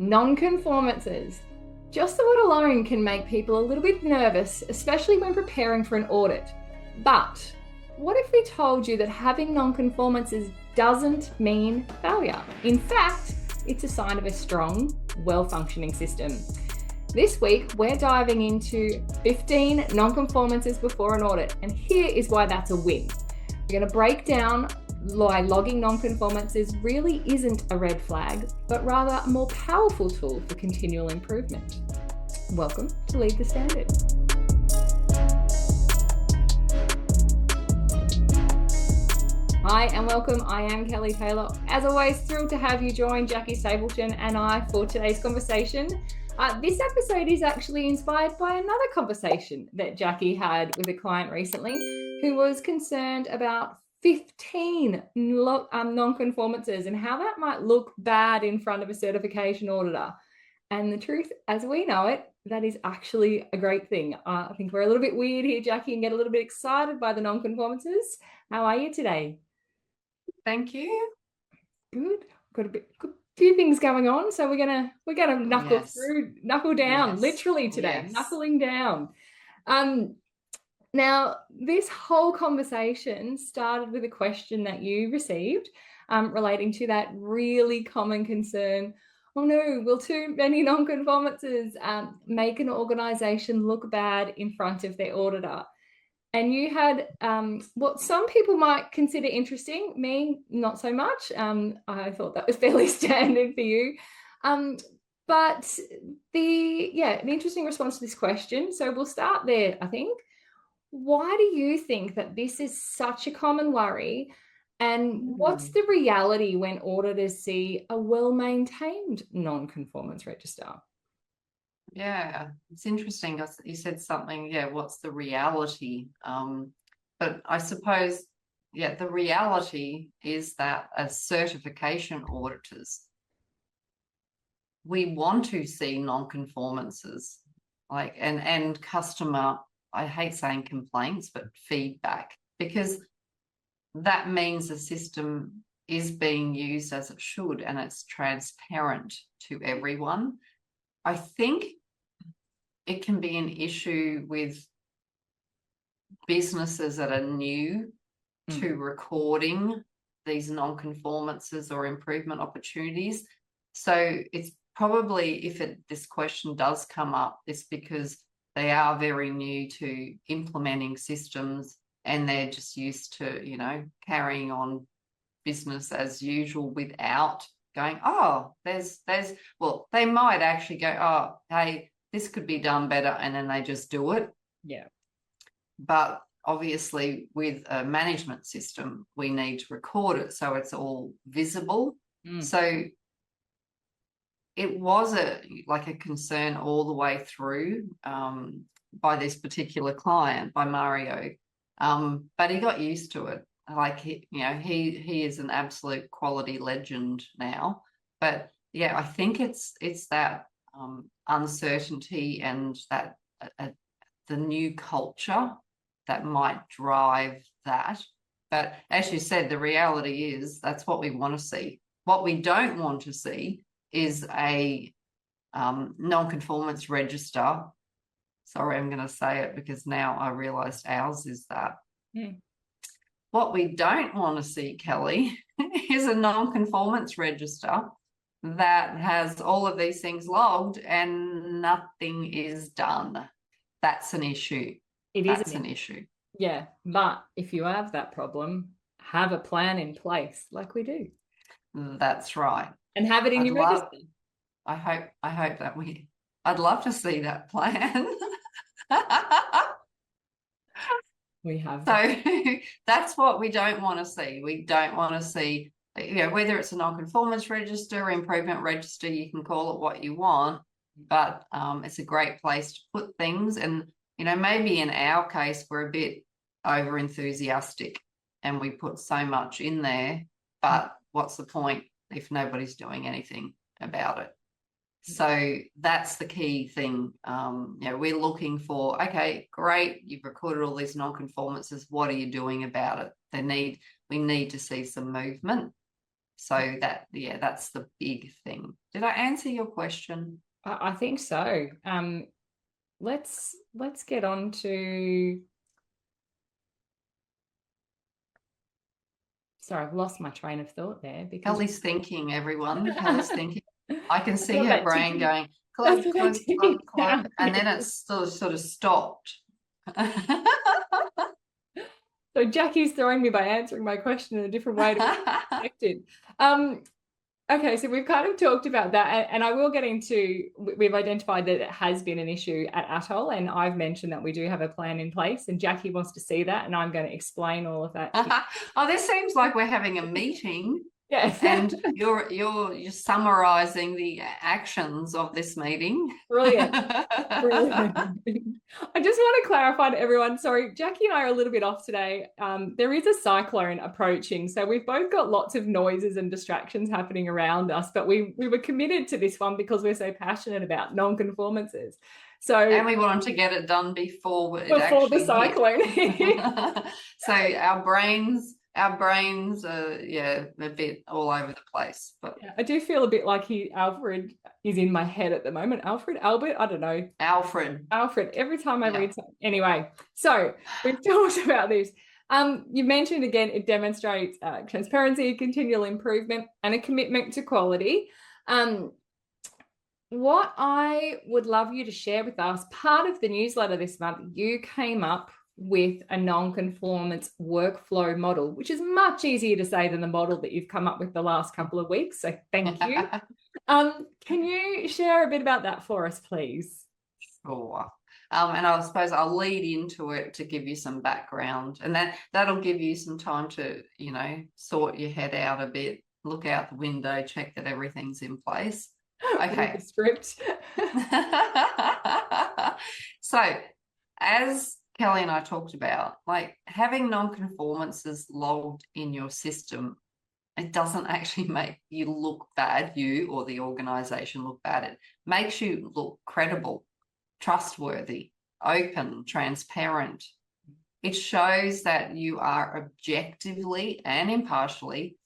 Non-conformances. Just the word alone can make people a little bit nervous, especially when preparing for an audit. But what if we told you that having non-conformances doesn't mean failure? In fact, it's a sign of a strong, well-functioning system. This week, we're diving into 15 non-conformances before an audit, and here is why that's a win. We're going to break down why logging non-conformances really isn't a red flag, but rather a more powerful tool for continual improvement. Welcome to Lead the Standard. Hi and welcome, I am Kelly Taylor. As always, thrilled to have you join Jackie Stapleton and I for today's conversation. This episode is actually inspired by another conversation that Jackie had with a client recently who was concerned about 15 non-conformances and how that might look bad in front of a certification auditor. And the truth, as we know it, that is actually a great thing. I think we're a little bit weird here, Jackie, and get a little bit excited by the non-conformances. How are you today? Thank you. Good. Got a few things going on, so we're gonna knuckle down, literally today, knuckling down. Now, this whole conversation started with a question that you received relating to that really common concern. Oh no, will too many non-conformances make an organisation look bad in front of their auditor? And you had what some people might consider interesting, me not so much. I thought that was fairly standard for you. But an interesting response to this question. So we'll start there, I think. Why do you think that this is such a common worry? And what's the reality when auditors see a well-maintained non-conformance register? Yeah, it's interesting. You said something, what's the reality? But I suppose, the reality is that as certification auditors, we want to see non-conformances, and customer, I hate saying complaints, but feedback, because that means the system is being used as it should and it's transparent to everyone. I think it can be an issue with businesses that are new to recording these non-conformances or improvement opportunities. So it's probably, if this question does come up, it's because they are very new to implementing systems and they're just used to, carrying on business as usual without going, they might actually go, oh, hey, this could be done better, and then they just do it. Yeah. But obviously with a management system, we need to record it so it's all visible. So it was a concern all the way through by this particular client, by Mario. But he got used to it. He is an absolute quality legend now. But I think it's that uncertainty and that the new culture that might drive that. But as you said, the reality is that's what we want to see. What we don't want to see is a non-conformance register. Sorry, I'm going to say it because now I realised ours is that. What we don't want to see, Kelly, is a non-conformance register that has all of these things logged and nothing is done. That's an issue. That's an issue. Yeah, but if you have that problem, have a plan in place like we do. That's right. And have it in your register. I hope that I'd love to see that plan. We have. So that's what we don't want to see. We don't want to see, whether it's a non-conformance register, improvement register, you can call it what you want, but it's a great place to put things. And, maybe in our case, we're a bit over enthusiastic and we put so much in there, but what's the point if nobody's doing anything about it? So that's the key thing. We're looking for, okay, great, you've recorded all these non-conformances. What are you doing about it? We need to see some movement. So that's the big thing. Did I answer your question? I think so. Let's get on to. Sorry, I've lost my train of thought there because Kelly's thinking, everyone. Kelly's thinking. I can see got her that brain ticking. going That's cluck, what I'm cluck, ticking cluck, cluck, down. and then it's sort of stopped. So Jackie's throwing me by answering my question in a different way to what I expected. Okay, so we've kind of talked about that, and I will get into, we've identified that it has been an issue at Atoll, and I've mentioned that we do have a plan in place, and Jackie wants to see that, and I'm going to explain all of that. Oh, this seems like we're having a meeting. Yes. And you're summarizing the actions of this meeting. Brilliant. Brilliant. I just want to clarify to everyone, sorry, Jackie and I are a little bit off today. There is a cyclone approaching, so we've both got lots of noises and distractions happening around us, but we were committed to this one because we're so passionate about non-conformances. So, and we wanted to get it done before the cyclone. So our brains are a bit all over the place. But yeah, I do feel a bit like Alfred is in my head at the moment. Albert, I don't know. Alfred. Every time I read something. Anyway, so we've talked about this. You mentioned again, it demonstrates transparency, continual improvement, and a commitment to quality. What I would love you to share with us, part of the newsletter this month, you came up with a non-conformance workflow model, which is much easier to say than the model that you've come up with the last couple of weeks. So thank you. Can you share a bit about that for us, please? Sure. And I suppose I'll lead into it to give you some background, and that'll give you some time to, sort your head out a bit, look out the window, check that everything's in place. Okay. The script. So, as Kelly and I talked about, like having non-conformances logged in your system, it doesn't actually make you look bad, you or the organization look bad. It makes you look credible, trustworthy, open, transparent. It shows that you are objectively and impartially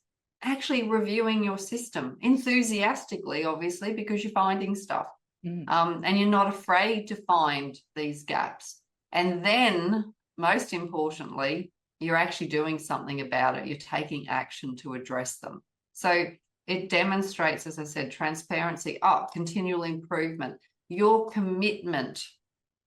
actually reviewing your system, enthusiastically, obviously, because you're finding stuff. And you're not afraid to find these gaps. And then, most importantly, you're actually doing something about it. You're taking action to address them. So it demonstrates, as I said, transparency, continual improvement, your commitment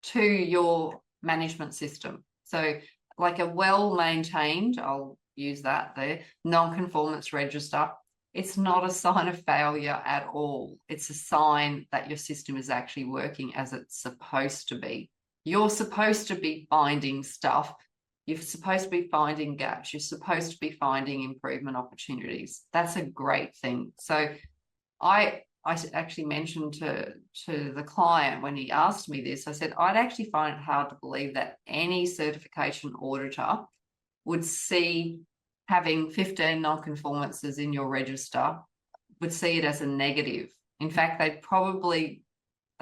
to your management system. So like a well-maintained, I'll use that there, non-conformance register, it's not a sign of failure at all. It's a sign that your system is actually working as it's supposed to be. You're supposed to be finding stuff. You're supposed to be finding gaps. You're supposed to be finding improvement opportunities. That's a great thing. So I actually mentioned to the client when he asked me this, I said, I'd actually find it hard to believe that any certification auditor would see having 15 non-conformances in your register, would see it as a negative. In fact, they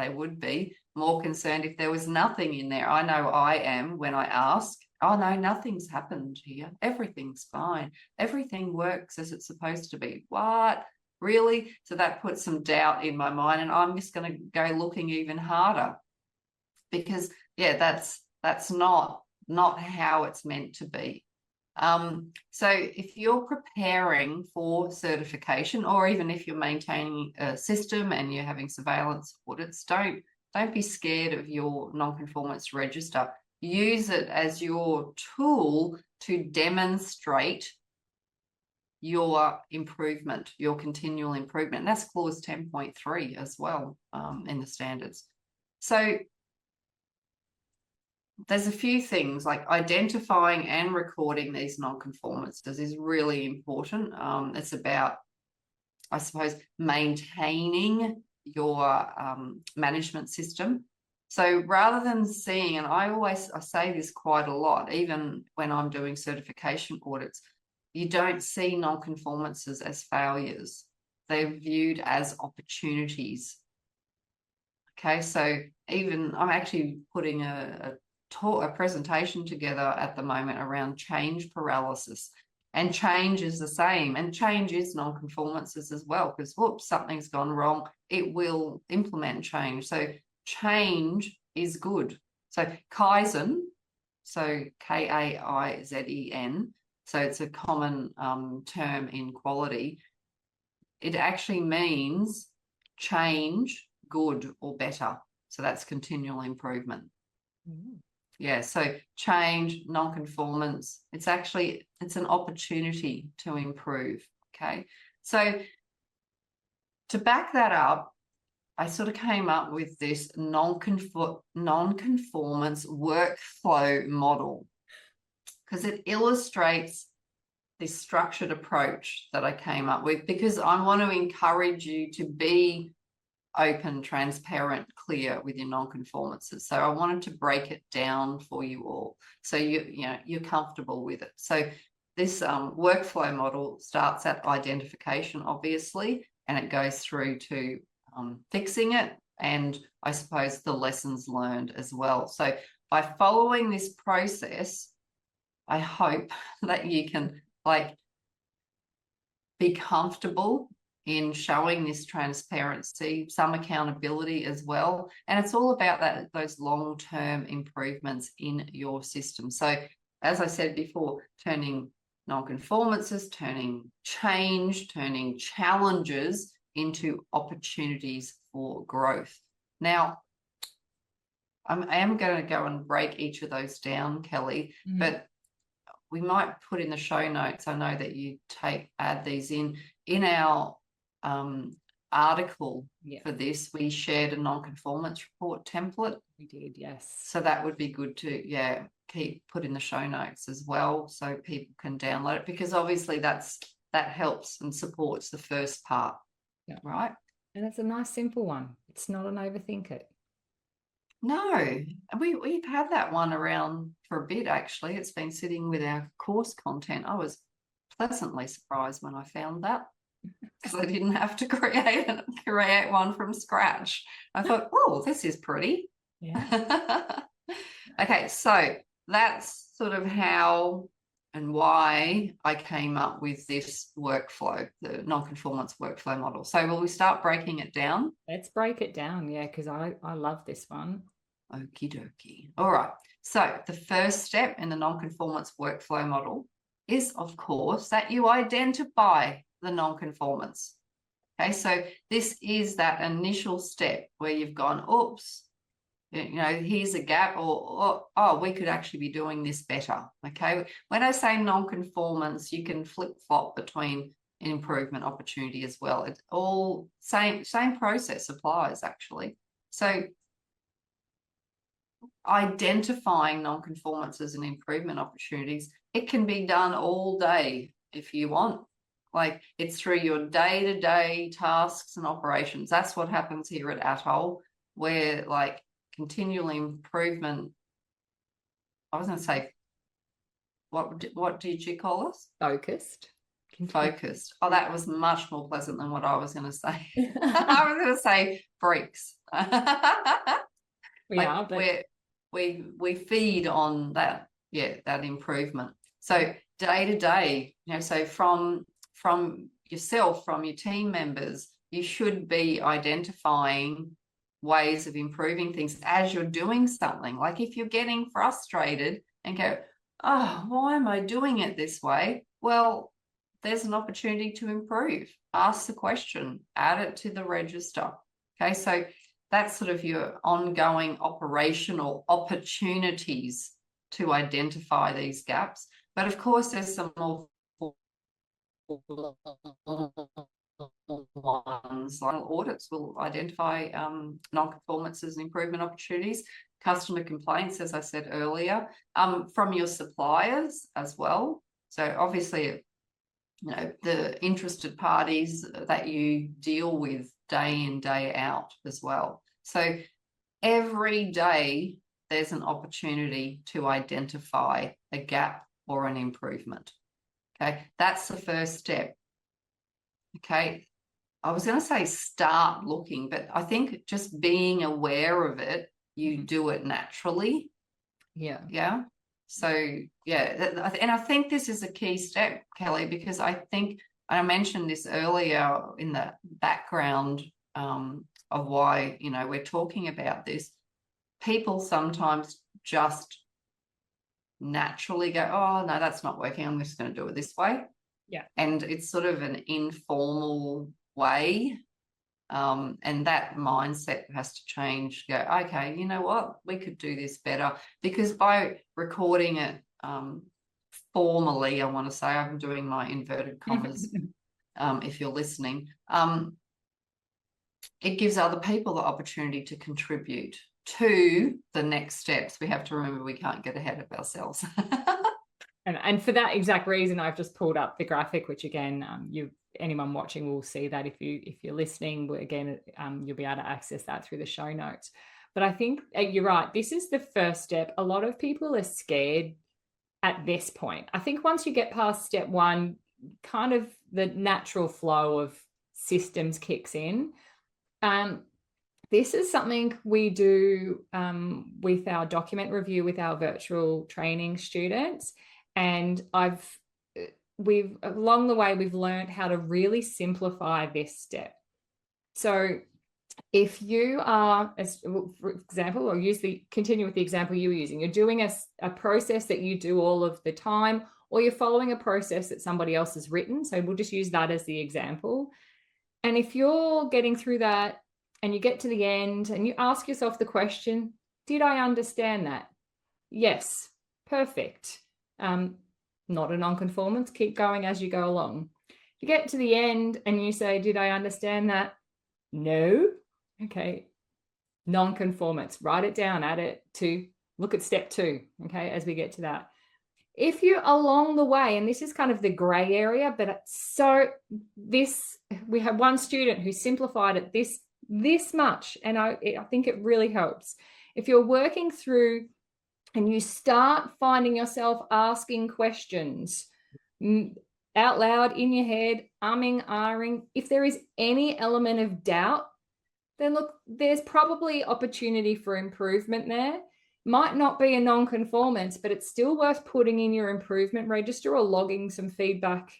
would be more concerned if there was nothing in there. I know I am when I ask, oh no, nothing's happened here. Everything's fine. Everything works as it's supposed to be. What? Really? So that puts some doubt in my mind, and I'm just going to go looking even harder because, that's not how it's meant to be. So if you're preparing for certification, or even if you're maintaining a system and you're having surveillance audits, don't be scared of your non-conformance register. Use it as your tool to demonstrate your improvement, your continual improvement. And that's clause 10.3 as well in the standards. So there's a few things like identifying and recording these non-conformances is really important. It's about, I suppose, maintaining your management system. So rather than seeing, and I say this quite a lot, even when I'm doing certification audits, you don't see non-conformances as failures. They're viewed as opportunities. Okay, so even I'm actually putting a presentation together at the moment around change paralysis. And change is the same. And change is non-conformances as well, because whoops, something's gone wrong. It will implement change. So change is good. So Kaizen, so Kaizen, so it's a common term in quality. It actually means change, good or better. So that's continual improvement. Mm. Yeah, so change, non-conformance, it's an opportunity to improve, okay? So to back that up, I sort of came up with this non-conformance workflow model because it illustrates this structured approach that I came up with, because I want to encourage you to be open, transparent, clear with your non-conformances. So I wanted to break it down for you all, so you're comfortable with it. So this workflow model starts at identification, obviously, and it goes through to fixing it, and I suppose the lessons learned as well. So by following this process, I hope that you can be comfortable in showing this transparency, some accountability as well. And it's all about those long-term improvements in your system. So as I said before, turning non-conformances, turning change, turning challenges into opportunities for growth. Now, I am going to go and break each of those down, Kelly, but we might put in the show notes. I know that you add these in our article for this. We shared a non-conformance report template. We did, yes. So that would be good to put in the show notes as well, so people can download it, because obviously that helps and supports the first part. Yeah. Right. And it's a nice simple one. It's not an overthink it. No, we've had that one around for a bit, actually. It's been sitting with our course content. I was pleasantly surprised when I found that, because I didn't have to create one from scratch. I thought, oh, this is pretty. Yeah. Okay, so that's sort of how and why I came up with this workflow, the non-conformance workflow model. So will we start breaking it down? Let's break it down, yeah, because I love this one. Okie dokie. All right. So the first step in the non-conformance workflow model is, of course, that you identify the non-conformance. Okay, so this is that initial step where you've gone, oops, here's a gap, or oh, we could actually be doing this better. Okay, when I say non-conformance, you can flip-flop between an improvement opportunity as well. It's all same process applies, actually. So identifying non-conformances and improvement opportunities, it can be done all day if you want. It's through your day-to-day tasks and operations. That's what happens here at Atoll, where continual improvement. I was going to say, what did you call us? Focused. Focused. Oh, that was much more pleasant than what I was going to say. I was going to say freaks. We feed on that, that improvement. So day to day, so from yourself, from your team members, you should be identifying ways of improving things as you're doing something. Like if you're getting frustrated and go, oh, why am I doing it this way? Well, there's an opportunity to improve. Ask the question, add it to the register. Okay, so that's sort of your ongoing operational opportunities to identify these gaps. But of course, there's some more ones. Audits will identify non-conformances and improvement opportunities. Customer complaints, as I said earlier, from your suppliers as well. So obviously, the interested parties that you deal with day in, day out as well. So every day there's an opportunity to identify a gap or an improvement. Okay, that's the first step. Okay, I was going to say start looking, but I think just being aware of it, you do it naturally. Yeah. Yeah. So yeah, and I think this is a key step, Kelly, because I think, and I mentioned this earlier in the background of why, you know, we're talking about this. People sometimes just naturally go, oh no, that's not working, I'm just going to do it this way. Yeah. And it's sort of an informal way. And that mindset has to change. Go, okay, you know what, we could do this better, because by recording it formally, I want to say, I'm doing my inverted commas if you're listening, it gives other people the opportunity to contribute to the next steps. We have to remember we can't get ahead of ourselves. And for that exact reason, I've just pulled up the graphic, which again, anyone watching will see that. If you're listening, again, you'll be able to access that through the show notes. But I think you're right. This is the first step. A lot of people are scared at this point. I think once you get past step one, kind of the natural flow of systems kicks in. This is something we do with our document review with our virtual training students. And we've along the way, we've learned how to really simplify this step. So if you are, for example, or continue with the example you were using, you're doing a process that you do all of the time, or you're following a process that somebody else has written. So we'll just use that as the example. And if you're getting through that and you get to the end and you ask yourself the question, did I understand that? Yes, perfect. Not a non-conformance, keep going as you go along. You get to the end and you say, did I understand that? No. Okay. Non-conformance, write it down, add it to, look at step 2, okay, as we get to that. If you along the way, and this is kind of the gray area, but we have one student who simplified it this much, and I think it really helps. If you're working through and you start finding yourself asking questions out loud in your head, ahhing, if there is any element of doubt, then look, there's probably opportunity for improvement there. Might not be a non-conformance, but it's still worth putting in your improvement register or logging some feedback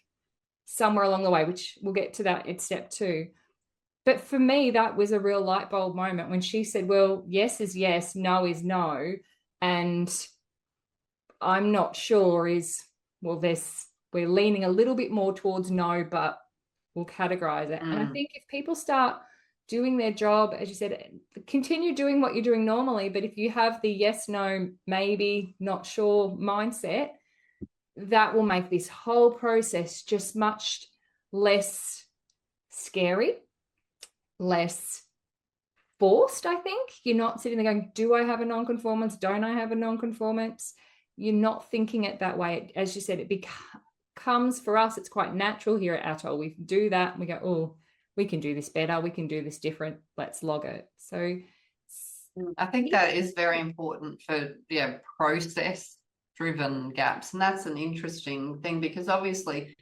somewhere along the way, which we'll get to that at step 2. But for me, that was a real light bulb moment when she said, well, yes is yes, no is no. And I'm not sure we're leaning a little bit more towards no, but we'll categorize it. And I think if people start doing their job, as you said, continue doing what you're doing normally, but if you have the yes, no, maybe, not sure mindset, that will make this whole process just much less scary, less forced. I think you're not sitting there going, do I have a non-conformance? Don't I have a non-conformance? You're not thinking it that way. As you said, it becomes, for us, it's quite natural here at Atoll. We do that and we go, oh, we can do this better, we can do this different, let's log it. So I think that is very important for process driven gaps. And that's an interesting thing, because obviously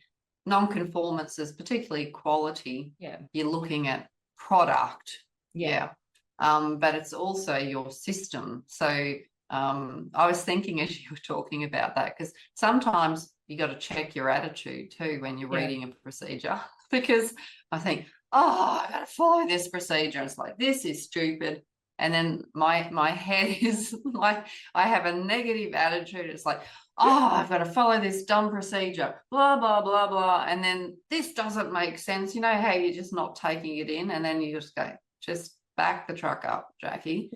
non-conformances, particularly quality, you're looking at product, but it's also your system. So I was thinking as you were talking about that, because sometimes you got to check your attitude too when you're reading a procedure, because I think, oh, I got to follow this procedure. It's like, this is stupid. And then my head is like, I have a negative attitude. It's like, oh, I've got to follow this dumb procedure, blah, blah, blah, blah. And then this doesn't make sense. You know how you're just not taking it in, and then you just go, just back the truck up, Jackie.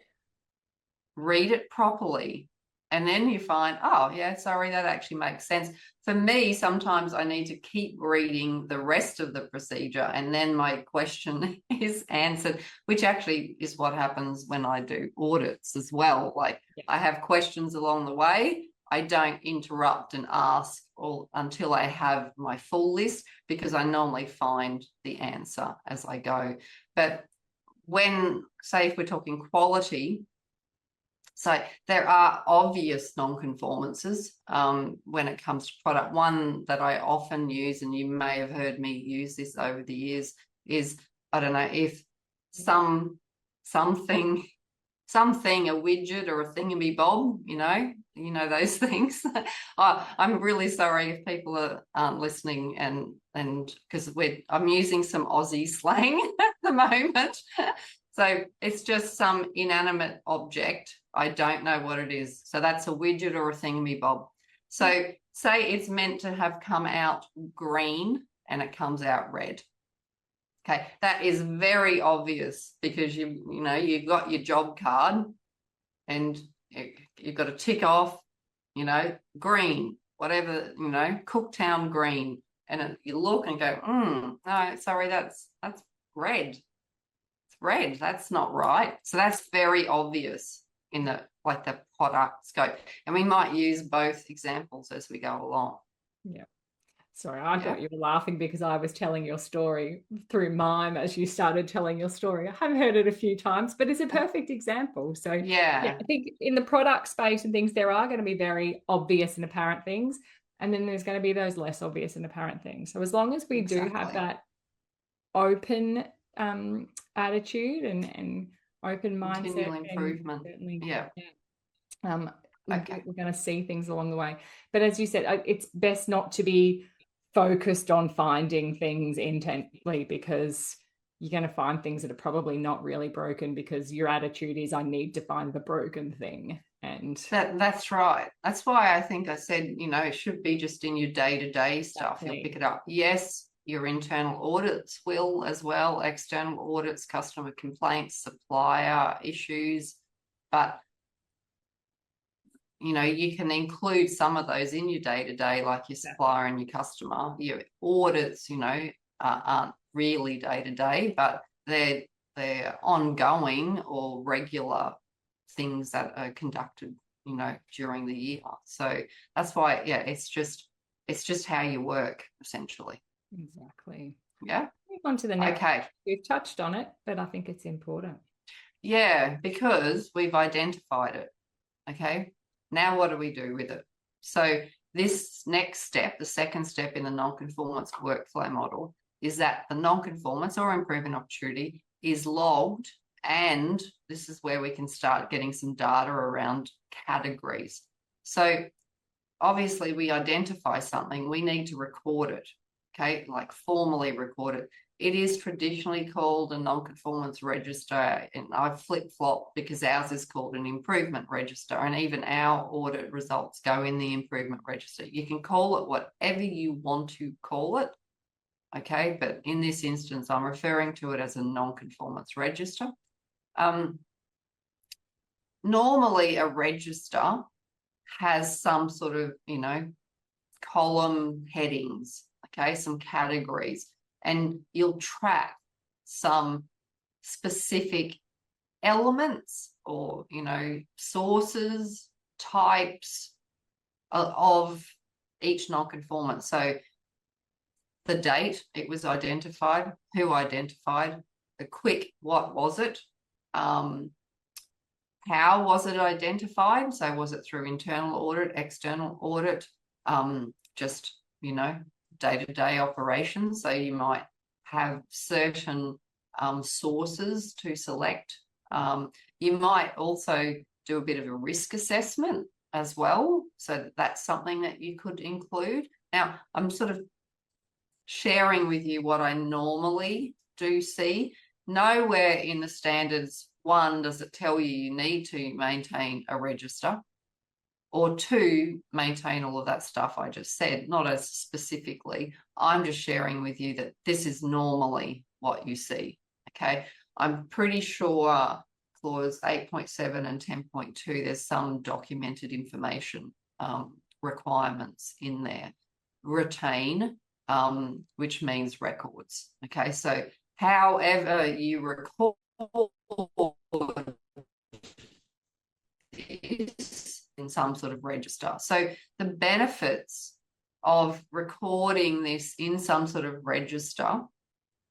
Read it properly. And then you find, oh, yeah, sorry, that actually makes sense. For me, sometimes I need to keep reading the rest of the procedure, and then my question is answered, which actually is what happens when I do audits as well. Like, I have questions along the way. I don't interrupt and ask until I have my full list, because I normally find the answer as I go. But when, say, if we're talking quality, so there are obvious non-conformances when it comes to product. One that I often use, and you may have heard me use this over the years, is, I don't know, if something something, a widget or a thingamy-bob, those things. I'm really sorry if people aren't listening, and because I'm using some Aussie slang at the moment. So it's just some inanimate object. I don't know what it is. So that's a widget or a thingamy-bob. So say it's meant to have come out green and it comes out red. Okay, that is very obvious because you've got your job card and you've got to tick off, green, whatever, Cooktown green, and you look and go, no, sorry, that's red. It's red. That's not right. So that's very obvious in the product scope, and we might use both examples as we go along. Yeah. Sorry, I got you laughing because I was telling your story through mime as you started telling your story. I have heard it a few times, but it's a perfect example. So I think in the product space and things, there are going to be very obvious and apparent things, and then there's going to be those less obvious and apparent things. So as long as we do have that open attitude and open mindset, continual improvement, we're going to see things along the way. But as you said, it's best not to be focused on finding things intently, because you're going to find things that are probably not really broken because your attitude is, I need to find the broken thing. And that's right. That's why I think I said, it should be just in your day-to-day stuff. You'll pick it up. Yes, your internal audits will as well, external audits, customer complaints, supplier issues, but you can include some of those in your day-to-day, like your supplier and your customer. Your audits, aren't really day-to-day, but they're ongoing or regular things that are conducted, during the year. So that's why, it's just how you work, essentially. Exactly. Yeah. Move on to the next. Okay. We've touched on it, but I think it's important. Yeah, because we've identified it. Okay. Now, what do we do with it? So this next step, the second step in the non-conformance workflow model, is that the non-conformance or improvement opportunity is logged, and this is where we can start getting some data around categories. So obviously we identify something, we need to record it, okay, like formally record it. It is traditionally called a non-conformance register, and I've flip-flopped because ours is called an improvement register, and even our audit results go in the improvement register. You can call it whatever you want to call it, okay, but in this instance, I'm referring to it as a non-conformance register. Normally, a register has some sort of, column headings, okay, some categories, and you'll track some specific elements or, sources, types of each non-conformance. So the date it was identified, who identified, the quick, what was it, how was it identified? So was it through internal audit, external audit, just, day-to-day operations? So you might have certain sources to select. You might also do a bit of a risk assessment as well. So that's something that you could include. Now, I'm sort of sharing with you what I normally do see. Nowhere in the standards, 1, does it tell you need to maintain a register, or 2, maintain all of that stuff I just said, not as specifically. I'm just sharing with you that this is normally what you see, okay? I'm pretty sure clause 8.7 and 10.2, there's some documented information requirements in there. Retain, which means records, okay? So however you record is in some sort of register. So the benefits of recording this in some sort of register,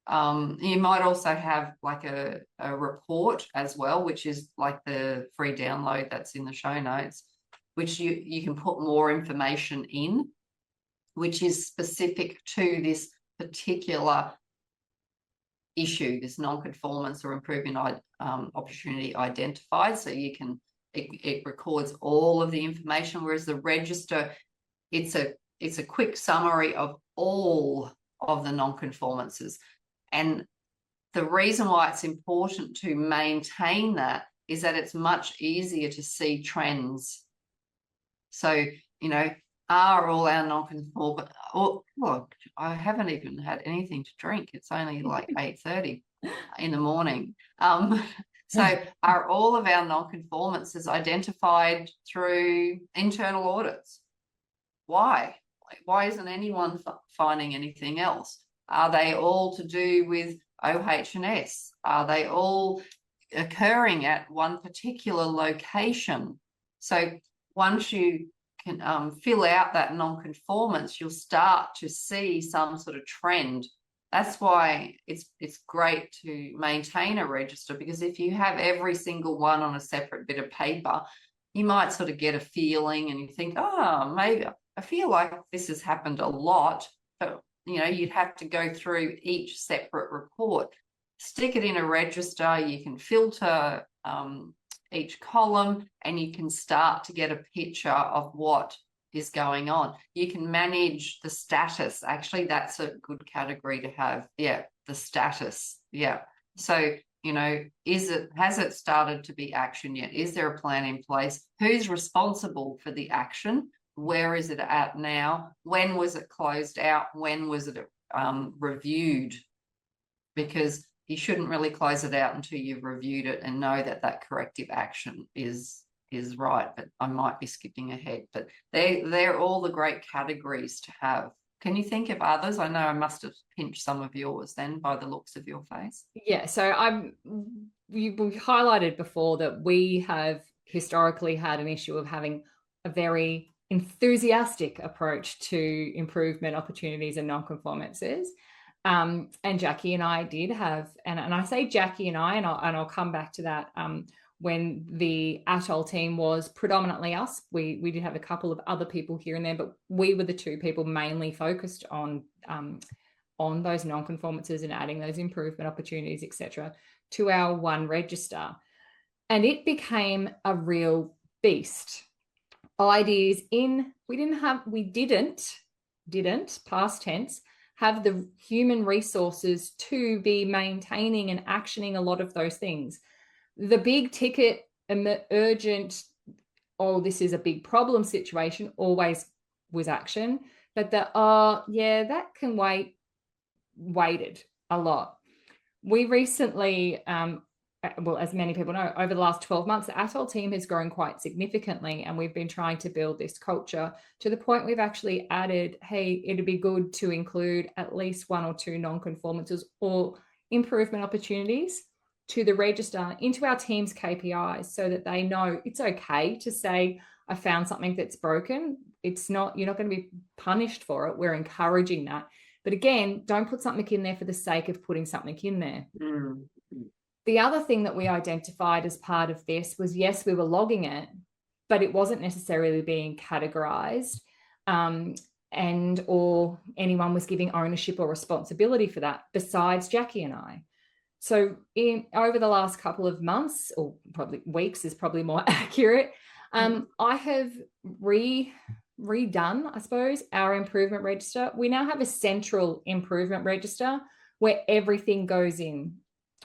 you might also have like a report as well, which is like the free download that's in the show notes, which you can put more information in, which is specific to this particular issue, this non-conformance or improvement opportunity identified. So it records all of the information, whereas the register, it's a quick summary of all of the non-conformances. And the reason why it's important to maintain that is that it's much easier to see trends. So, are all our non-conformant, look, I haven't even had anything to drink. It's only like 8:30 in the morning. So are all of our non-conformances identified through internal audits? Why? Why isn't anyone finding anything else? Are they all to do with OH&S? Are they all occurring at one particular location? So once you can fill out that non-conformance, you'll start to see some sort of trend. That's why it's great to maintain a register, because if you have every single one on a separate bit of paper, you might sort of get a feeling and you think, oh, maybe I feel like this has happened a lot. But, you'd have to go through each separate report, stick it in a register. You can filter each column, and you can start to get a picture of what is going on. You can manage the status. Actually, that's a good category to have. Yeah, the status. Yeah. So, has it started to be action yet? Is there a plan in place? Who's responsible for the action? Where is it at now? When was it closed out? When was it reviewed? Because you shouldn't really close it out until you've reviewed it and know that that corrective action is right. But I might be skipping ahead. But they're all the great categories to have. Can you think of others? I know I must have pinched some of yours then by the looks of your face. Yeah, so we highlighted before that we have historically had an issue of having a very enthusiastic approach to improvement opportunities and non-conformances. And Jackie and I did have, and I say Jackie and I'll come back to that. When the Atoll team was predominantly us, we did have a couple of other people here and there, but we were the two people mainly focused on those non-conformances and adding those improvement opportunities, etc., to our one register. And it became a real beast. Ideas in, we didn't past tense have the human resources to be maintaining and actioning a lot of those things. The big ticket, urgent, oh, this is a big problem situation always was action, but that can waited a lot. We recently, well, as many people know, over the last 12 months, the Atoll team has grown quite significantly, and we've been trying to build this culture to the point we've actually added, hey, it'd be good to include at least one or two non-conformances or improvement opportunities to the register into our team's KPIs, so that they know it's okay to say, I found something that's broken. It's not, you're not going to be punished for it. We're encouraging that. But again, don't put something in there for the sake of putting something in there. Mm-hmm. The other thing that we identified as part of this was, yes, we were logging it, but it wasn't necessarily being categorized, or anyone was giving ownership or responsibility for that besides Jackie and I. So over the last couple of months, or probably weeks is probably more accurate, I have redone, I suppose, our improvement register. We now have a central improvement register where everything goes in.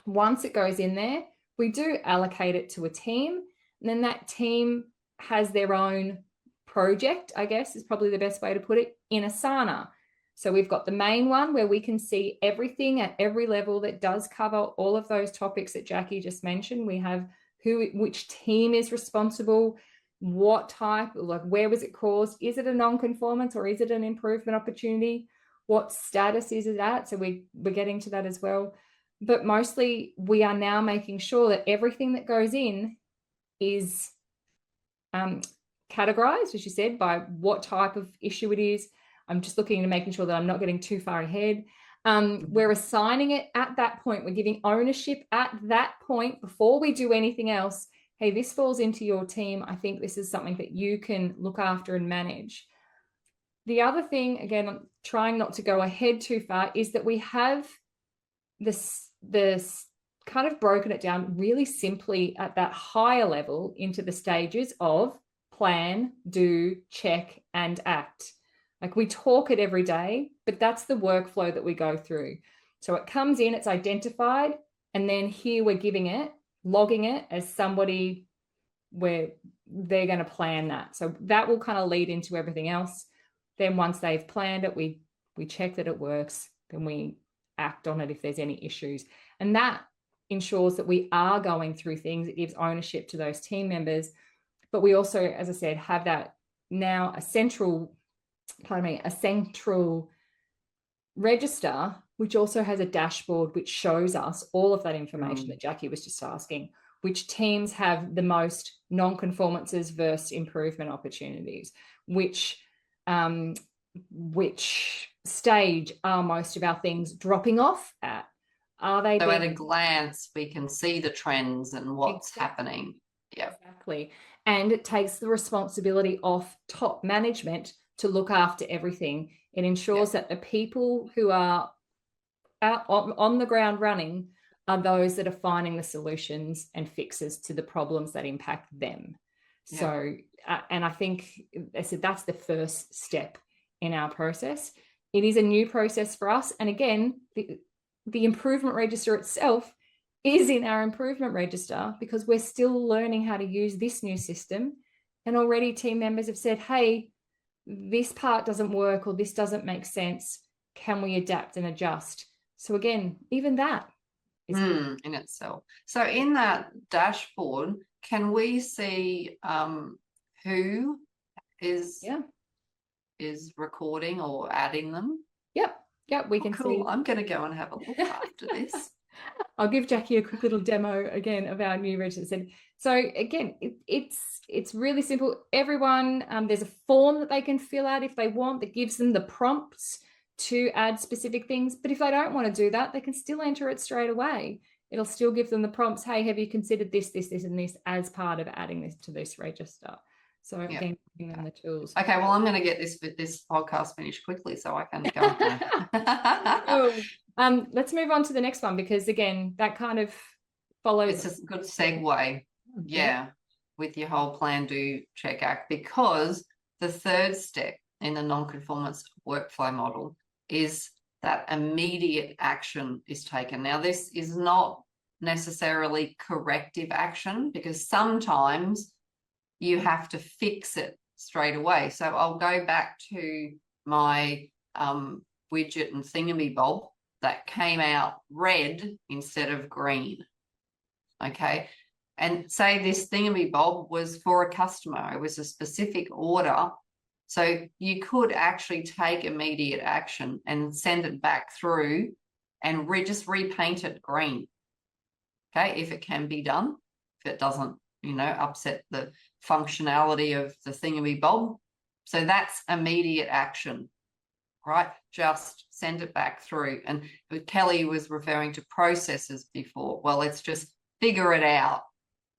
Once it goes in there, we do allocate it to a team, and then that team has their own project, I guess is probably the best way to put it, in Asana. So we've got the main one where we can see everything at every level that does cover all of those topics that Jackie just mentioned. We have which team is responsible, what type, like where was it caused? Is it a non-conformance or is it an improvement opportunity? What status is it at? So we're getting to that as well. But mostly we are now making sure that everything that goes in is categorized, as you said, by what type of issue it is. I'm just looking into making sure that I'm not getting too far ahead. We're assigning it at that point. We're giving ownership at that point before we do anything else. Hey, this falls into your team. I think this is something that you can look after and manage. The other thing, again, I'm trying not to go ahead too far, is that we have this this kind of broken it down really simply at that higher level into the stages of plan, do, check, and act. Like we talk it every day, but that's the workflow that we go through. So it comes in, it's identified, and then here we're giving it, logging it as somebody where they're going to plan that. So that will kind of lead into everything else. Then once they've planned it, we check that it works, then we act on it if there's any issues. And that ensures that we are going through things. It gives ownership to those team members. But we also, as I said, have that now a central register, which also has a dashboard which shows us all of that information that Jackie was just asking, which teams have the most non-conformances versus improvement opportunities, which stage are most of our things dropping off at? Are they? So at a glance, we can see the trends and what's happening. Yeah, exactly. And it takes the responsibility off top management to look after everything. It ensures that the people who are out on the ground running are those that are finding the solutions and fixes to the problems that impact them. So, and I think I said that's the first step in our process. It is a new process for us. And again, the improvement register itself is in our improvement register because we're still learning how to use this new system. And already team members have said, hey, this part doesn't work or this doesn't make sense. Can we adapt and adjust? So again, even that is in itself. So in that dashboard, can we see who is recording or adding them? Yep, we can see. I'm going to go and have a look after this. I'll give Jackie a quick little demo again of our new register. So again, it's really simple. Everyone, there's a form that they can fill out if they want that gives them the prompts to add specific things. But if they don't want to do that, they can still enter it straight away. It'll still give them the prompts. Hey, have you considered this, this, this, and this as part of adding this to this register? So again, giving them the tools. Okay, well, I'm going to get this podcast finished quickly so I can go. Let's move on to the next one because again, that kind of follows. It's a good segue, with your whole plan, do, check, act, because the third step in the non-conformance workflow model is that immediate action is taken. Now, this is not necessarily corrective action because sometimes you have to fix it straight away. So I'll go back to my widget and thingamabob that came out red instead of green. Okay. And say this thingamabob was for a customer. It was a specific order. So you could actually take immediate action and send it back through and just repaint it green. Okay. If it can be done, if it doesn't, upset the functionality of the thingamabob. So that's immediate action, right? Just send it back through. And Kelly was referring to processes before. Well, let's just figure it out,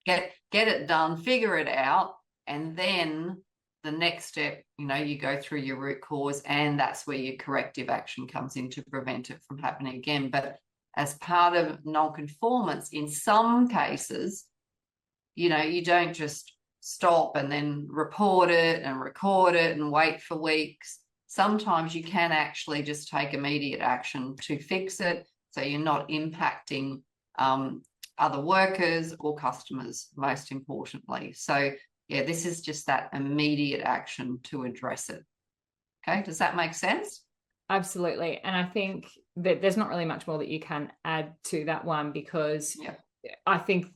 get it done, figure it out. And then the next step, you go through your root cause, and that's where your corrective action comes in to prevent it from happening again. But as part of non-conformance, in some cases, you don't just stop and then report it and record it and wait for weeks. Sometimes you can actually just take immediate action to fix it so you're not impacting other workers or customers, most importantly. So, this is just that immediate action to address it. Okay, does that make sense? Absolutely. And I think that there's not really much more that you can add to that one because I think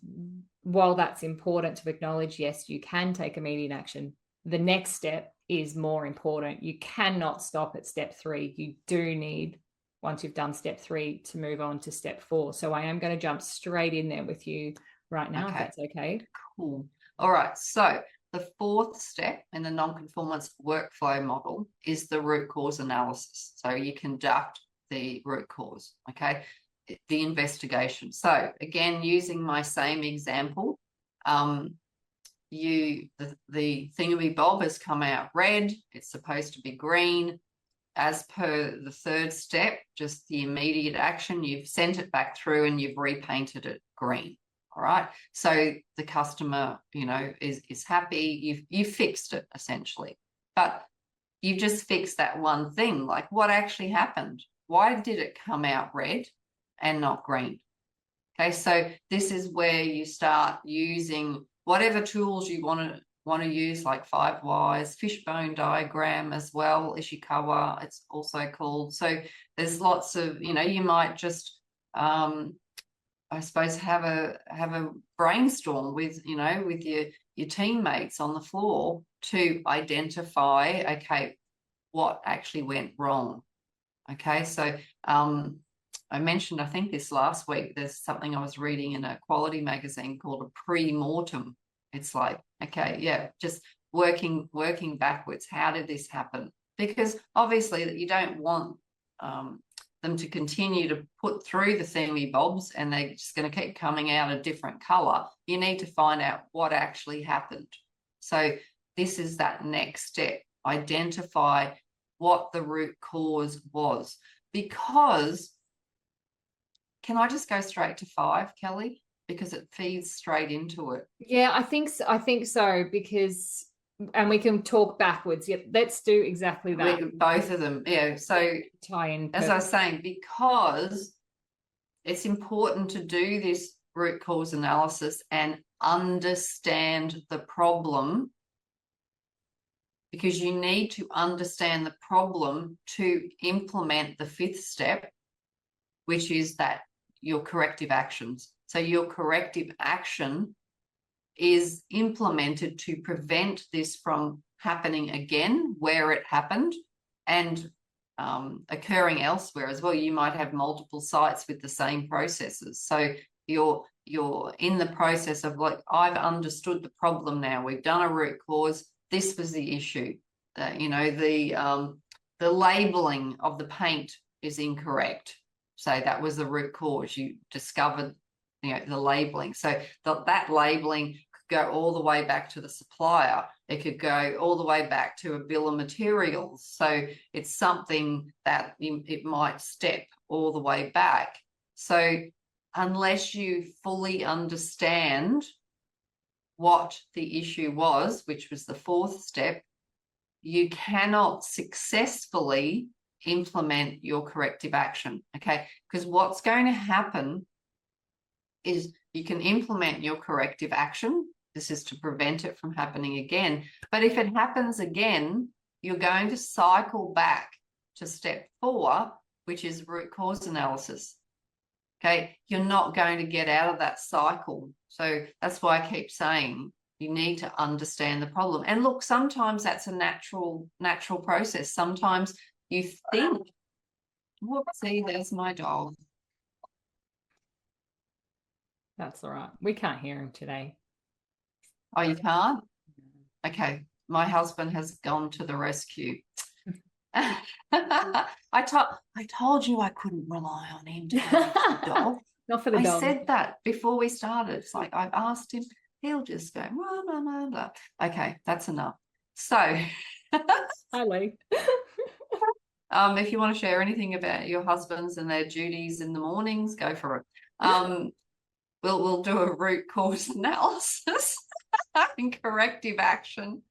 while that's important to acknowledge, yes, you can take immediate action. The next step is more important. You cannot stop at step 3. You do need, once you've done step 3, to move on to step 4. So I am going to jump straight in there with you right now, if that's okay. Cool. All right. So the fourth step in the non-conformance workflow model is the root cause analysis. So you conduct the root cause, okay? The investigation. So again, using my same example, the thingamabob has come out red. It's supposed to be green. as per the third step, just the immediate action, you've sent it back through and you've repainted it green. All right. So the customer, is happy. You've fixed it essentially. But you've just fixed that one thing. Like, what actually happened? Why did it come out red and not green? Okay, so this is where you start using whatever tools you want to use, like 5 whys, fishbone diagram as well, Ishikawa, it's also called. So there's lots of, you might just I suppose have a brainstorm with with your teammates on the floor to identify, okay, what actually went wrong. Okay, so I mentioned, I think this last week, there's something I was reading in a quality magazine called a pre-mortem. It's like, okay, yeah, just working backwards. How did this happen? Because obviously you don't want them to continue to put through the thingy bobs and they're just going to keep coming out a different color. You need to find out what actually happened. So this is that next step. Identify what the root cause was. Because, can I just go straight to 5, Kelly? Because it feeds straight into it. Yeah, I think so, because, and we can talk backwards. Yep, let's do exactly that. Both of them, yeah. So tie in. As I was saying, because it's important to do this root cause analysis and understand the problem, because you need to understand the problem to implement the 5th step, which is that your corrective actions. So your corrective action is implemented to prevent this from happening again where it happened and occurring elsewhere as well. You might have multiple sites with the same processes. So you're in the process of, like, I've understood the problem now. We've done a root cause. This was the issue. The labeling of the paint is incorrect. So that was the root cause. You discovered, the labeling. So that labeling could go all the way back to the supplier. It could go all the way back to a bill of materials. So it's something that it might step all the way back. So unless you fully understand what the issue was, which was the 4th step, you cannot successfully implement your corrective action. Okay, because what's going to happen is you can implement your corrective action. This is to prevent it from happening again. But if it happens again, you're going to cycle back to step 4, which is root cause analysis. Okay, you're not going to get out of that cycle. So that's why I keep saying you need to understand the problem. And look, sometimes that's a natural process. Sometimes you think, whoopsie, there's my dog. That's all right. We can't hear him today. Oh, you can't? Okay. My husband has gone to the rescue. I told you I couldn't rely on him to manage the dog. Not for the dog. I said that before we started. It's like, I've asked him, he'll just go, blah, blah, blah, blah. Okay, that's enough. So, hi, Lee. If you want to share anything about your husbands and their duties in the mornings, go for it. We'll do a root cause analysis and corrective action.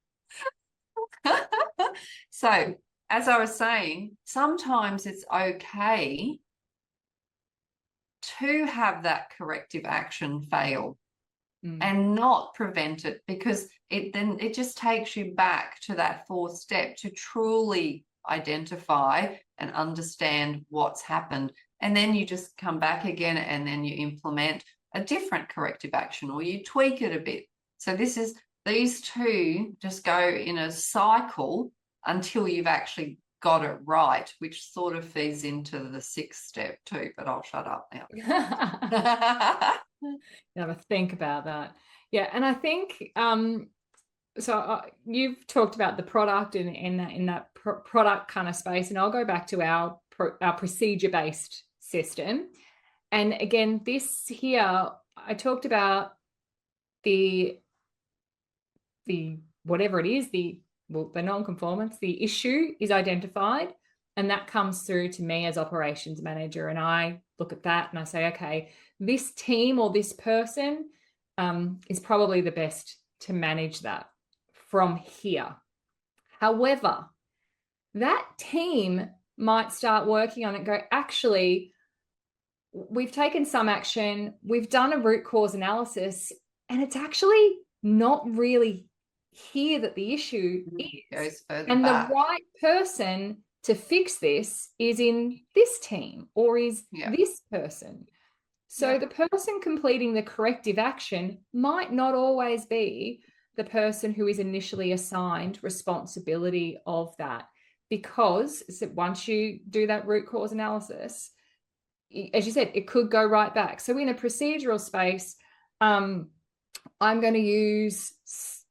So, as I was saying, sometimes it's okay to have that corrective action fail and not prevent it, because it just takes you back to that 4th step to truly identify and understand what's happened. And then you just come back again and then you implement a different corrective action, or you tweak it a bit. So these 2 just go in a cycle until you've actually got it right, which sort of feeds into the 6th step too, but I'll shut up now. Have a think about that. Yeah, and I think so you've talked about the product in that product kind of space, and I'll go back to our procedure-based system. And again, this here, I talked about the whatever it is, the non-conformance, the issue is identified. And that comes through to me as operations manager. And I look at that and I say, okay, this team or this person is probably the best to manage that from here. However, that team might start working on it and go, actually, we've taken some action, we've done a root cause analysis, and it's actually not really here that the issue is. And back. The right person to fix this is in this team or is this person. So the person completing the corrective action might not always be the person who is initially assigned responsibility of that, because once you do that root cause analysis, as you said, it could go right back. So in a procedural space, I'm going to use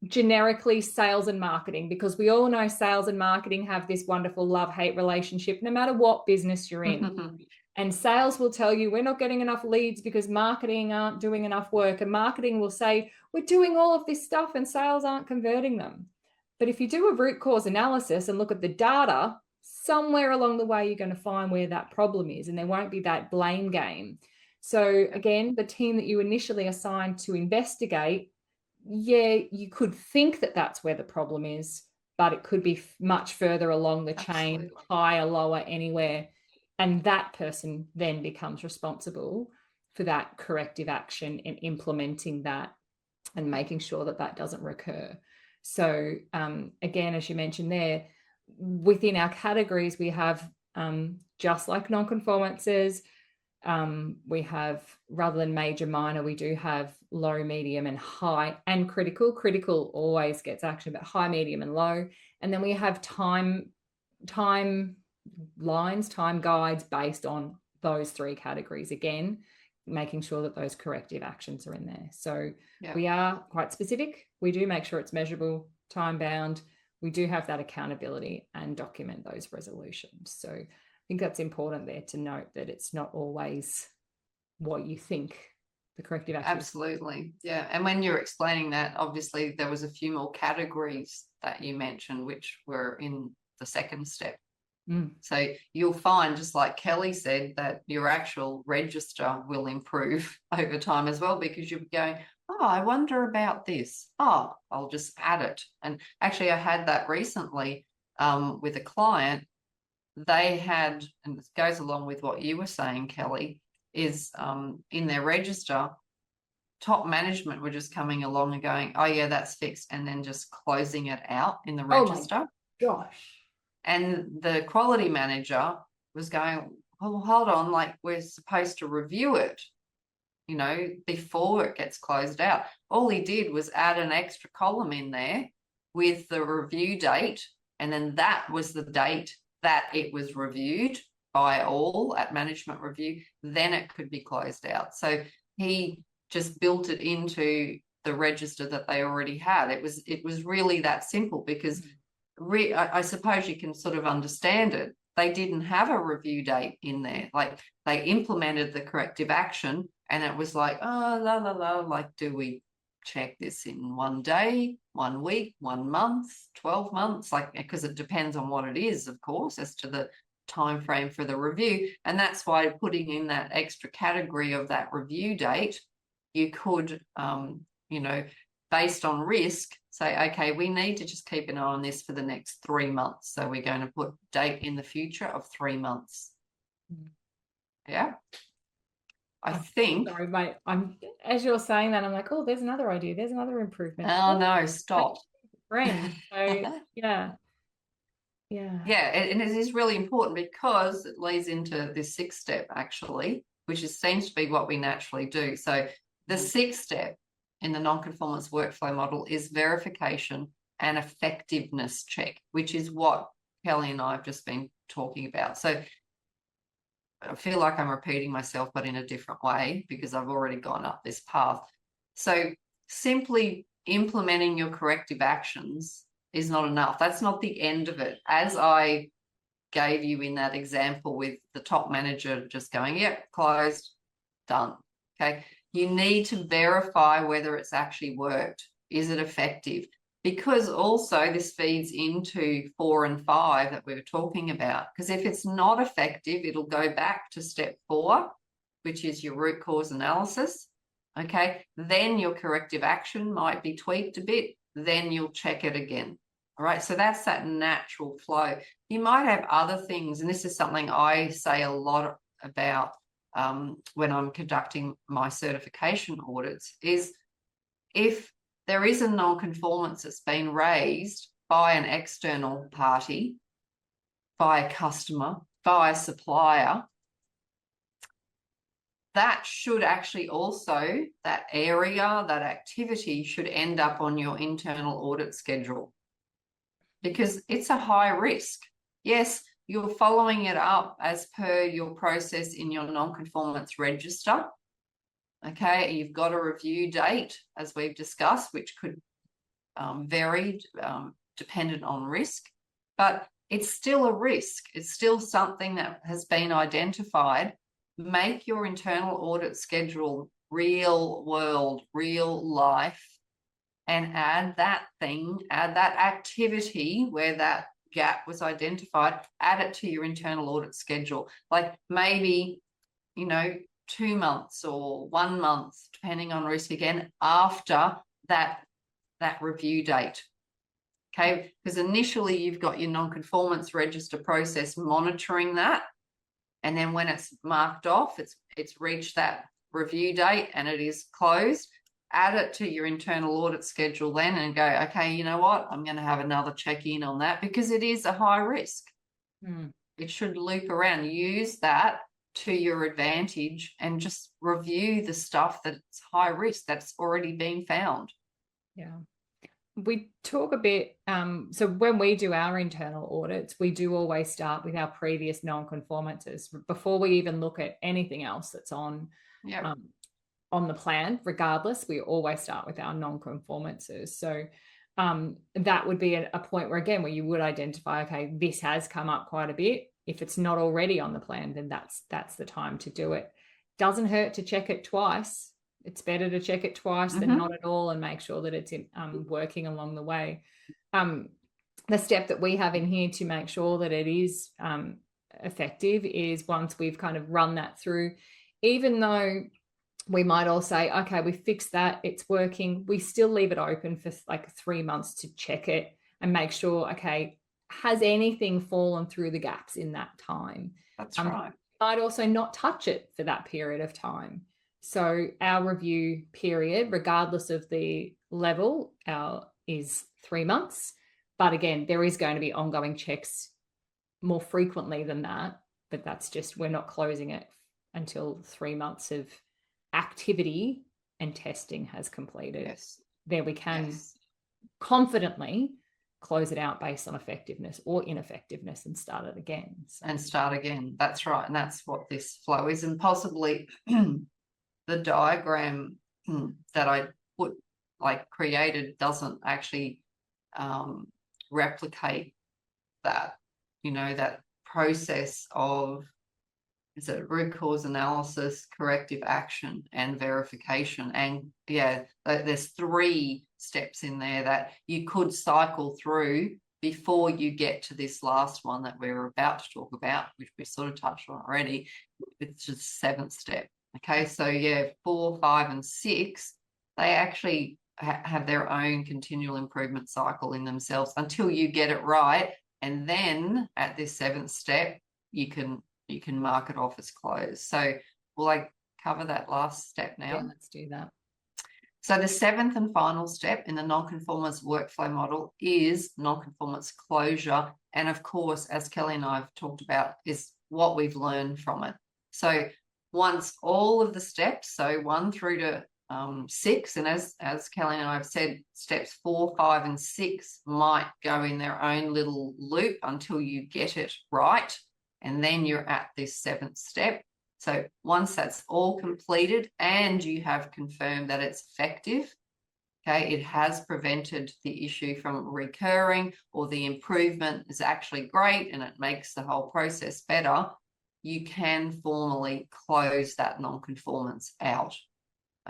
generically sales and marketing, because we all know sales and marketing have this wonderful love-hate relationship no matter what business you're in. And sales will tell you we're not getting enough leads because marketing aren't doing enough work. And marketing will say we're doing all of this stuff and sales aren't converting them. But if you do a root cause analysis and look at the data, somewhere along the way, you're going to find where that problem is, and there won't be that blame game. So again, the team that you initially assigned to investigate, you could think that that's where the problem is, but it could be much further along the chain, higher, lower, anywhere. And that person then becomes responsible for that corrective action and implementing that and making sure that that doesn't recur. So again, as you mentioned there, within our categories, we have just like non-conformances, we have, rather than major, minor, we do have low, medium, and high, and critical. Critical always gets action, but high, medium, and low. And then we have time lines, time guides based on those three categories, again, making sure that those corrective actions are in there. So we are quite specific. We do make sure it's measurable, time bound. We do have that accountability and document those resolutions. So I think that's important there to note, that it's not always what you think the corrective action. Absolutely. Yeah. And when you're explaining that, obviously there was a few more categories that you mentioned, which were in the second step. So you'll find, just like Kelly said, that your actual register will improve over time as well, because you'll be going, oh, I wonder about this. Oh, I'll just add it. And actually, I had that recently with a client. They had, and this goes along with what you were saying, Kelly, is in their register, top management were just coming along and going, oh, yeah, that's fixed, and then just closing it out in the register. Oh my gosh. And the quality manager was going, oh, hold on, like, we're supposed to review it, you know, before it gets closed out. All he did was add an extra column in there with the review date, and then that was the date that it was reviewed by all at management review. Then it could be closed out. So he just built it into the register that they already had. It was really that simple, because I suppose you can sort of understand it. They didn't have a review date in there. Like, they implemented the corrective action, and it was like, oh, la, la, la, like, do we check this in 1 day, 1 week, 1 month, 12 months? Like, because it depends on what it is, of course, as to the time frame for the review. And that's why putting in that extra category of that review date, you could, you know, based on risk, say, okay, we need to just keep an eye on this for the next 3 months. So we're going to put date in the future of 3 months. Yeah. I think. Sorry, mate. As you're saying that, I'm like, oh, there's another idea. There's another improvement. Oh, no, stop. Friend. So, yeah. Yeah, and it is really important, because it leads into this 6th step, actually, which seems to be what we naturally do. So the 6th step in the non-conformance workflow model is verification and effectiveness check, which is what Kelly and I have just been talking about. So I feel like I'm repeating myself, but in a different way, because I've already gone up this path. So simply implementing your corrective actions is not enough. That's not the end of it. As I gave you in that example with the top manager just going, yep, closed, done. Okay. You need to verify whether it's actually worked. Is it effective? because also this feeds into 4 and 5 that we were talking about. Because if it's not effective, it'll go back to step 4, which is your root cause analysis. Okay, then your corrective action might be tweaked a bit, then you'll check it again. All right, so that's that natural flow. You might have other things, and this is something I say a lot about when I'm conducting my certification audits, is if there is a non-conformance that's been raised by an external party, by a customer, by a supplier, that should actually also, that area, that activity should end up on your internal audit schedule, because it's a high risk. Yes, you're following it up as per your process in your non-conformance register. Okay, you've got a review date, as we've discussed, which could vary dependent on risk, but it's still a risk. It's still something that has been identified. Make your internal audit schedule real world, real life, and add that thing, add that activity where that gap was identified, add it to your internal audit schedule. Like maybe, 2 months or 1 month, depending on risk again, after that review date. Okay, because initially you've got your non-conformance register process monitoring that, and then when it's marked off, it's reached that review date and it is closed, add it to your internal audit schedule then and go, okay, you know what, I'm going to have another check-in on that, because it is a high risk. It should loop around. Use that to your advantage and just review the stuff that's high risk that's already been found. Yeah. We talk a bit, so when we do our internal audits, we do always start with our previous non-conformances before we even look at anything else that's on the plan. Regardless, we always start with our non-conformances. So that would be a point where, again, where you would identify, okay, this has come up quite a bit. If it's not already on the plan, then that's the time to do it. Doesn't hurt to check it twice. It's better to check it twice than not at all, and make sure that it's working along the way. The step that we have in here to make sure that it is effective is, once we've kind of run that through, even though we might all say, okay, we fixed that, it's working, we still leave it open for like 3 months to check it and make sure, okay, has anything fallen through the gaps in that time? That's right. Might also not touch it for that period of time. So our review period, regardless of the level, is 3 months. But again, there is going to be ongoing checks more frequently than that. But that's just, we're not closing it until 3 months of activity and testing has completed. Yes. There we can confidently close it out based on effectiveness or ineffectiveness and start it again. And start again. That's right. And that's what this flow is. And possibly the diagram that I created doesn't actually replicate that, that process of, is it root cause analysis, corrective action, and verification. And there's 3 steps in there that you could cycle through before you get to this last one that we're about to talk about, which we sort of touched on already, which is the 7th step. Okay, so 4, 5, and 6, they actually have their own continual improvement cycle in themselves until you get it right. And then at this 7th step, you can mark it off as closed. So will cover that last step now? Yeah, let's do that. So the 7th and final step in the Nonconformance Workflow Model is Non-Conformance Closure. And of course, as Kelly and I have talked about, is what we've learned from it. So once all of the steps, so 1 through to 6, and as Kelly and I have said, steps 4, 5, and 6 might go in their own little loop until you get it right. And then you're at this 7th step. So once that's all completed and you have confirmed that it's effective, okay, it has prevented the issue from recurring, or the improvement is actually great and it makes the whole process better, you can formally close that non-conformance out.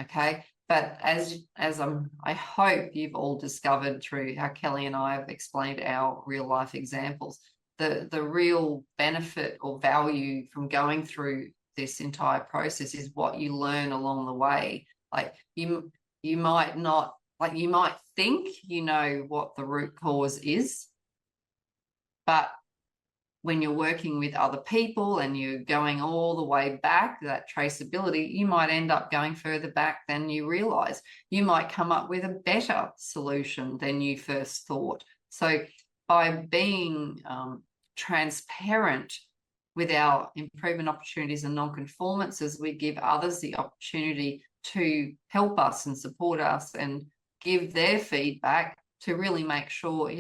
Okay, But as I hope you've all discovered through how Kelly and I have explained our real life examples, the real benefit or value from going through this entire process is what you learn along the way. Like you might not, like you might think you know what the root cause is, but when you're working with other people and you're going all the way back, that traceability, you might end up going further back than you realize. You might come up with a better solution than you first thought. So by being transparent with our improvement opportunities and non-conformances, we give others the opportunity to help us and support us and give their feedback to really make sure,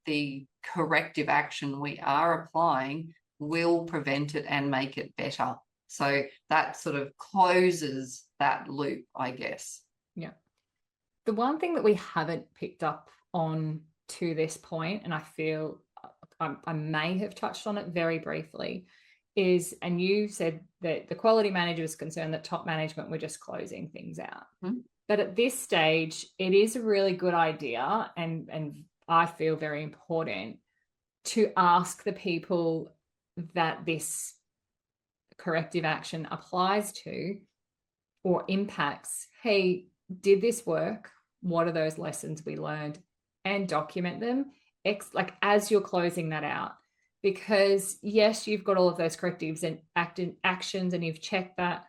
the corrective action we are applying will prevent it and make it better. So that sort of closes that loop, I guess. Yeah. The one thing that we haven't picked up on to this point, and I feel I may have touched on it very briefly, is, and you said that the quality manager was concerned that top management were just closing things out. Mm-hmm. But at this stage, it is a really good idea, and I feel very important to ask the people that this corrective action applies to or impacts, hey, did this work? What are those lessons we learned? And document them like as you're closing that out. Because yes, you've got all of those correctives and actions and you've checked that,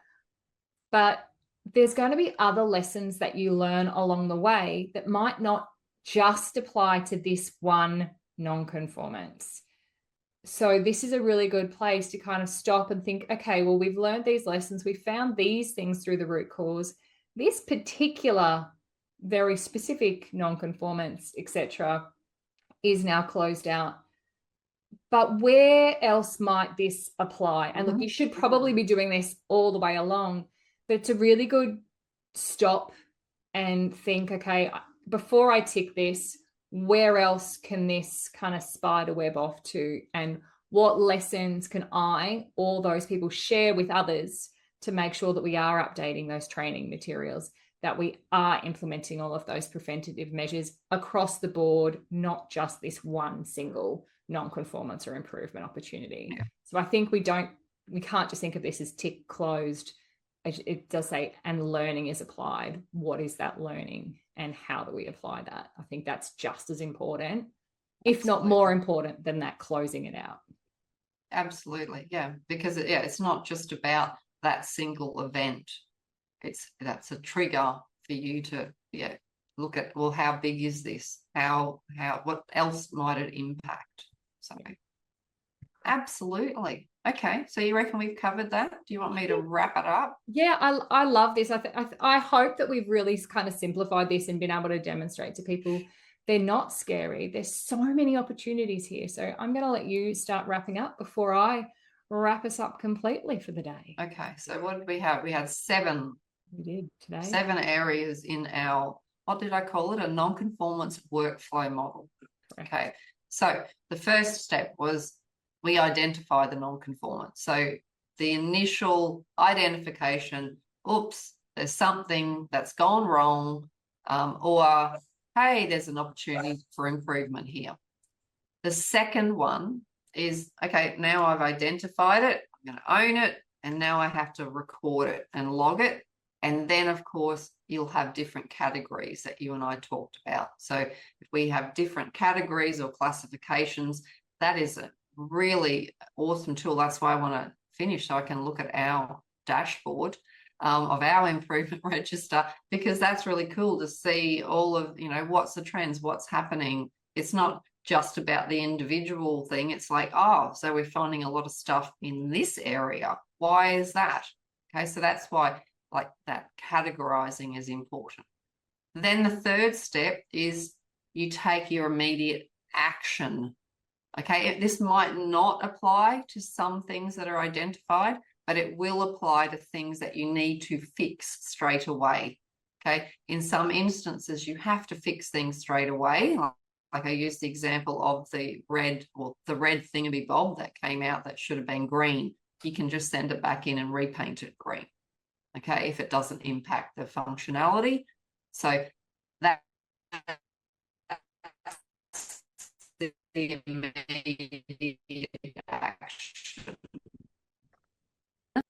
but there's going to be other lessons that you learn along the way that might not just apply to this one non-conformance. So this is a really good place to kind of stop and think, okay, well, we've learned these lessons. We found these things through the root cause. This particular very specific non-conformance, etc., is now closed out. But where else might this apply? And look, you should probably be doing this all the way along, but it's a really good stop and think, okay, before I tick this, where else can this kind of spider web off to? And what lessons can I or those people share with others to make sure that we are updating those training materials, that we are implementing all of those preventative measures across the board, not just this one single non-conformance or improvement opportunity. Yeah. So I think we can't just think of this as tick closed. It does say, and learning is applied. What is that learning and how do we apply that? I think that's just as important, if not more important than that closing it out. Absolutely. Yeah. Because it's not just about that single event. That's a trigger for you to look at, well, how big is this? What else might it impact? So absolutely. Okay, so you reckon we've covered that? Do you want me to wrap it up? Yeah, I love this. I hope that we've really kind of simplified this and been able to demonstrate to people they're not scary. There's so many opportunities here. So I'm going to let you start wrapping up before I wrap us up completely for the day. Okay, so what did we have? We had 7. We did today. 7 areas in our, what did I call it? A non-conformance workflow model. Correct. Okay, so the first step was we identify the non-conformance. So the initial identification, oops, there's something that's gone wrong, or hey, there's an opportunity for improvement here. The second one is, okay, now I've identified it, I'm going to own it, and now I have to record it and log it. And then, of course, you'll have different categories that you and I talked about. So if we have different categories or classifications, that is a really awesome tool. That's why I want to finish so I can look at our dashboard of our improvement register, because that's really cool to see all of, what's the trends, what's happening. It's not just about the individual thing. It's like, oh, so we're finding a lot of stuff in this area. Why is that? Okay, so that's why like that categorizing is important. Then the third step is you take your immediate action. Okay, this might not apply to some things that are identified, but it will apply to things that you need to fix straight away. Okay, in some instances, you have to fix things straight away. Like I used the example of the red thingamybob that came out that should have been green. You can just send it back in and repaint it green. okay, if it doesn't impact the functionality. So that's the immediate action.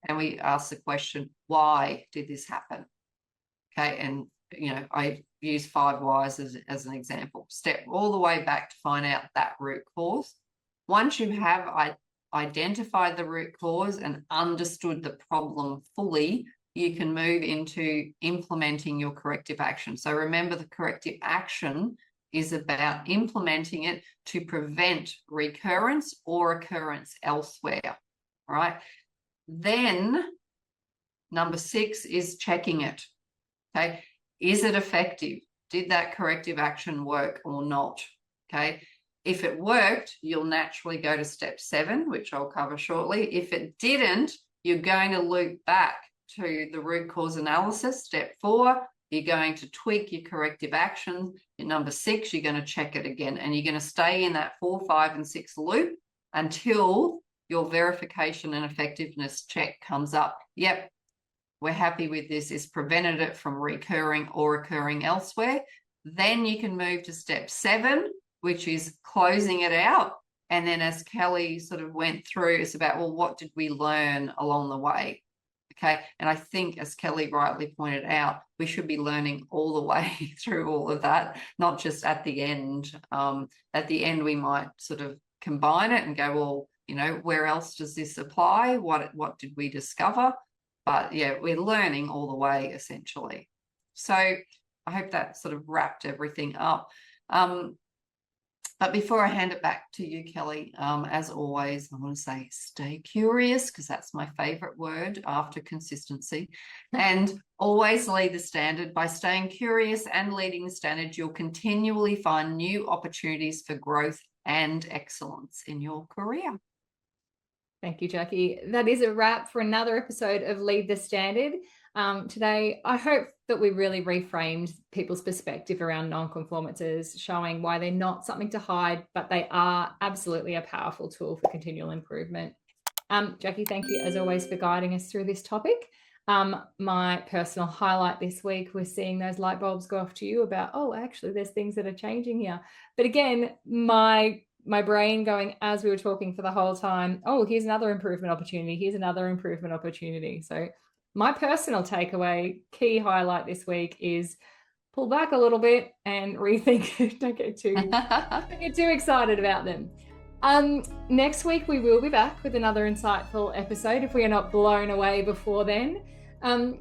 And we ask the question, why did this happen? Okay, and I use 5 whys as an example. Step all the way back to find out that root cause. Once you have identified the root cause and understood the problem fully, you can move into implementing your corrective action. So remember, the corrective action is about implementing it to prevent recurrence or occurrence elsewhere, right? Then number 6 is checking it. Okay, is it effective? Did that corrective action work or not? Okay, if it worked, you'll naturally go to step 7, which I'll cover shortly. If it didn't, you're going to loop back to the root cause analysis. Step 4, you're going to tweak your corrective actions. In number 6, you're going to check it again, and you're going to stay in that 4, 5, and 6 loop until your verification and effectiveness check comes up. Yep, we're happy with this. It's prevented it from recurring or occurring elsewhere. Then you can move to step 7, which is closing it out. And then, as Kelly sort of went through, it's about, well, what did we learn along the way? Okay, and I think, as Kelly rightly pointed out, we should be learning all the way through all of that, not just at the end. At the end, we might sort of combine it and go, well, where else does this apply? What did we discover? But yeah, we're learning all the way, essentially. So I hope that sort of wrapped everything up. But before I hand it back to you, Kelly, as always, I want to say stay curious, because that's my favorite word after consistency. And always lead the standard. By staying curious and leading the standard, you'll continually find new opportunities for growth and excellence in your career. Thank you, Jackie. That is a wrap for another episode of Lead the Standard. Today, I hope that we really reframed people's perspective around non-conformances, showing why they're not something to hide, but they are absolutely a powerful tool for continual improvement. Jackie, thank you as always for guiding us through this topic. My personal highlight this week was seeing those light bulbs go off to you about, actually, there's things that are changing here. But again, my brain going, as we were talking for the whole time, here's another improvement opportunity. Here's another improvement opportunity. So my personal takeaway, key highlight this week is pull back a little bit and rethink. Don't get too excited about them. Next week, we will be back with another insightful episode if we are not blown away before then.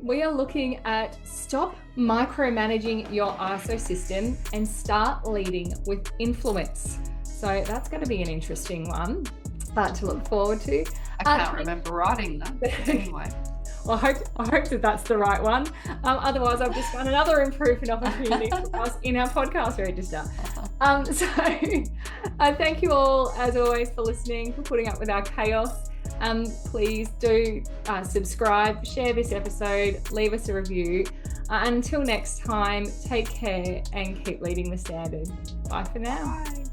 We are looking at stop micromanaging your ISO system and start leading with influence. So that's going to be an interesting one to look forward to. I can't remember writing that. Anyway. Well, I hope that that's the right one. Otherwise, I've just found another improvement opportunity for us in our podcast register. Thank you all, as always, for listening, for putting up with our chaos. Please do subscribe, share this episode, leave us a review. Until next time, take care and keep leading the standard. Bye for now. Bye.